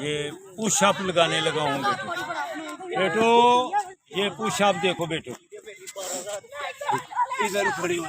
ये पुशअप लगाने लगा हूँ बेटो। बेटो ये पुशअप देखो बेटो, इधर खड़ी हो।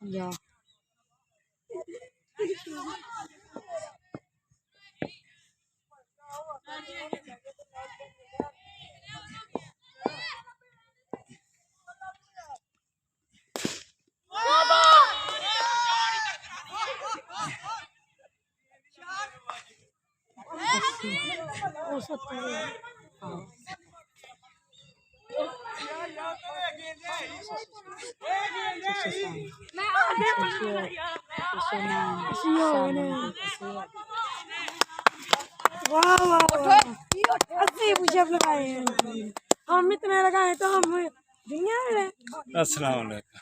Ja. हम इतने लगाए तो हम दुनिया में। अस्सलाम वालेकुम।